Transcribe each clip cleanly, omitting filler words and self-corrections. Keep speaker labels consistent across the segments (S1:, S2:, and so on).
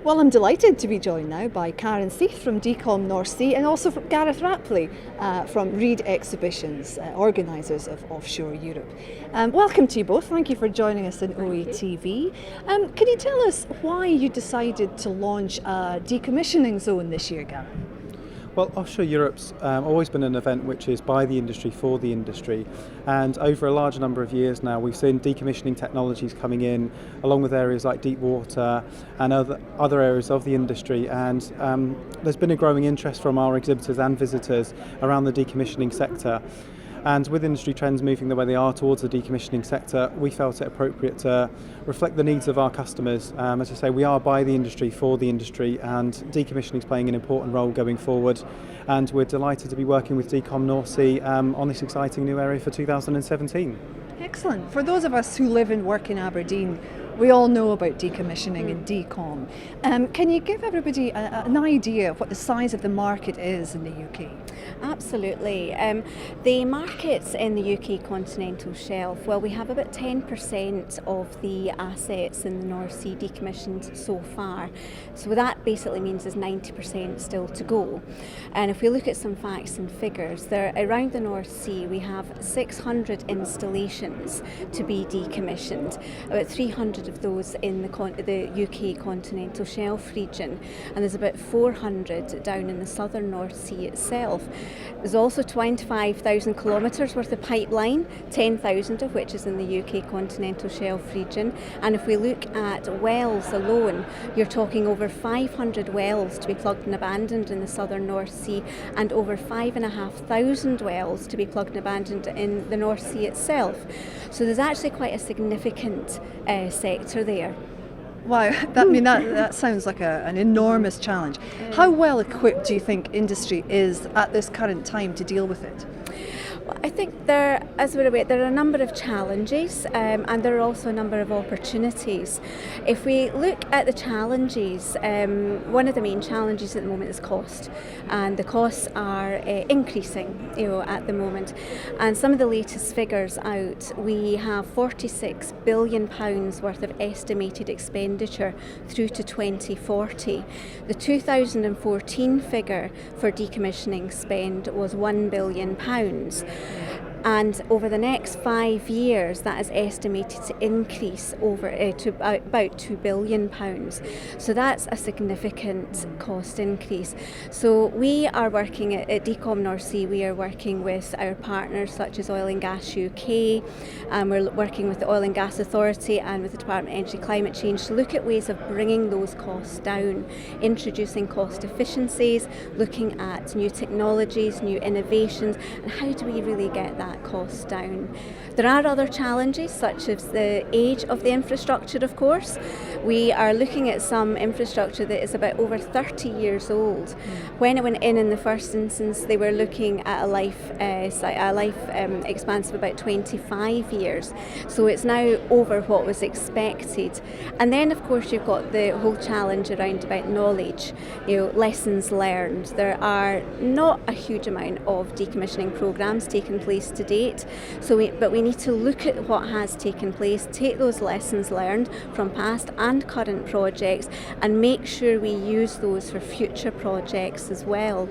S1: Well, I'm delighted to be joined now by Karen Seath from Decom North Sea and also from Gareth Rapley from Reed Exhibitions, organisers of Offshore Europe. Welcome to you both. Thank you for joining us in OETV. Can you tell us why you decided to launch a decommissioning zone this year, Gareth?
S2: Well, Offshore Europe's always been an event which is by the industry, for the industry, and over a large number of years now we've seen decommissioning technologies coming in along with areas like deep water and other areas of the industry, and there's been a growing interest from our exhibitors and visitors around the decommissioning sector. And with industry trends moving the way they are towards the decommissioning sector, we felt it appropriate to reflect the needs of our customers. As I say, we are by the industry, for the industry, and decommissioning is playing an important role going forward. And we're delighted to be working with Decom North Sea on this exciting new area for 2017.
S1: Excellent. For those of us who live and work in Aberdeen, we all know about decommissioning and decom. Can you give everybody an idea of what the size of the market is in the UK?
S3: Absolutely. The markets in the UK continental shelf, well, we have about 10% of the assets in the North Sea decommissioned so far. So that basically means there's 90% still to go. And if we look at some facts and figures, there around the North Sea we have 600 installations to be decommissioned, about 300 of those in the UK continental shelf region, and there's about 400 down in the southern North Sea itself. There's also 25,000 kilometres worth of pipeline, 10,000 of which is in the UK continental shelf region, and if we look at wells alone, you're talking over 500 wells to be plugged and abandoned in the southern North Sea, and over 5,500 wells to be plugged and abandoned in the North Sea itself. So there's actually quite a significant sector there.
S1: Wow, that sounds like an enormous challenge. How well equipped do you think industry is at this current time to deal with it?
S3: Well, I think there are a number of challenges and there are also a number of opportunities. If we look at the challenges, one of the main challenges at the moment is cost, and the costs are increasing, at the moment. And some of the latest figures out, we have £46 billion worth of estimated expenditure through to 2040. The 2014 figure for decommissioning spend was £1 billion. And over the next 5 years, that is estimated to increase over to about £2 billion. So that's a significant cost increase. So we are working at Decom North Sea. We are working with our partners such as Oil and Gas UK, and we're working with the Oil and Gas Authority and with the Department of Energy Climate Change to look at ways of bringing those costs down, introducing cost efficiencies, looking at new technologies, new innovations, and how do we really get that cost down. There are other challenges such as the age of the infrastructure, of course. We are looking at some infrastructure that is about over 30 years old. When it went in the first instance, they were looking at a life expanse of about 25 years. So it's now over what was expected. And then of course you've got the whole challenge around about knowledge, lessons learned. There are not a huge amount of decommissioning programs taking place to date, but we need to look at what has taken place, take those lessons learned from past and current projects, and make sure we use those for future projects as well.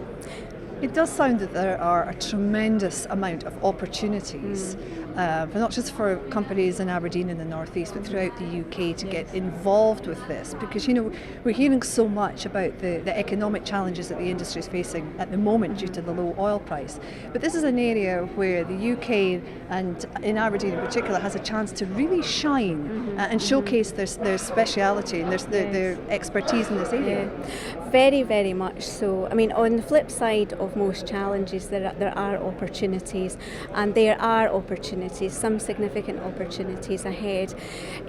S1: It does sound that there are a tremendous amount of opportunities, but not just for companies in Aberdeen and the North East, but throughout the UK to get involved with this, because we're hearing so much about the economic challenges that the industry is facing at the moment due to the low oil price. But this is an area where the UK, and in Aberdeen in particular, has a chance to really shine and showcase their speciality and their expertise in this area.
S3: Yeah. Very, very much so. I mean, on the flip side of most challenges, there are opportunities, and there are opportunities, some significant opportunities ahead.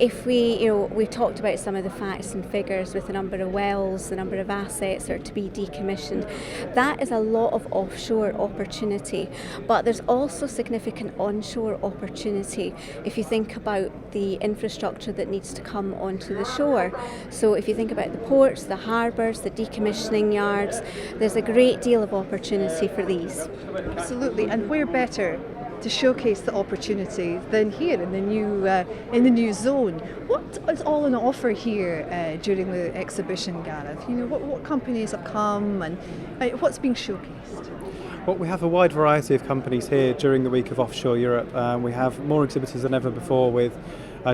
S3: If we talked about some of the facts and figures with the number of wells, the number of assets that are to be decommissioned. That is a lot of offshore opportunity, but there's also significant onshore opportunity if you think about the infrastructure that needs to come onto the shore. So if you think about the ports, the harbours, the decommissioning yards, there's a great deal of opportunity for these.
S1: Absolutely, and where better to showcase the opportunity than here in the new zone. What is all on offer here during the exhibition, Gareth? What companies have come and what's being showcased?
S2: Well, we have a wide variety of companies here during the week of Offshore Europe. We have more exhibitors than ever before, with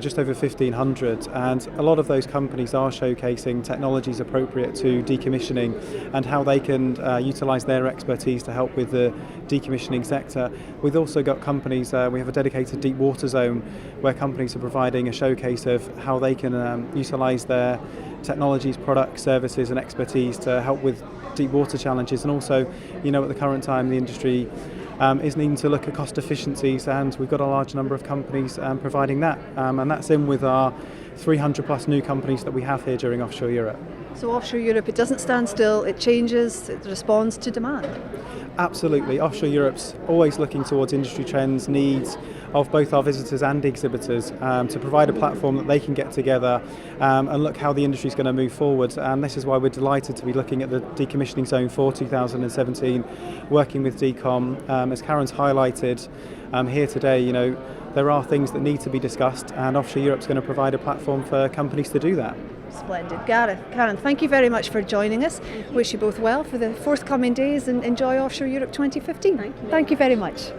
S2: just over 1,500, and a lot of those companies are showcasing technologies appropriate to decommissioning and how they can utilise their expertise to help with the decommissioning sector. We've also got companies, we have a dedicated deep water zone where companies are providing a showcase of how they can utilise their technologies, products, services and expertise to help with deep water challenges. And also, at the current time the industry is needing to look at cost efficiencies, and we've got a large number of companies providing that, and that's in with our 300 plus new companies that we have here during Offshore Europe.
S1: So Offshore Europe, it doesn't stand still, it changes, it responds to demand.
S2: Absolutely. Offshore Europe's always looking towards industry trends, needs of both our visitors and exhibitors to provide a platform that they can get together and look how the industry is going to move forward. And this is why we're delighted to be looking at the decommissioning zone for 2017, working with Decom. As Karen's highlighted here today, there are things that need to be discussed, and Offshore Europe's going to provide a platform for companies to do that.
S1: Splendid. Karen, thank you very much for joining us. Wish you both well for the forthcoming days and enjoy Offshore Europe 2015.
S3: Thank you.
S1: Thank you very much.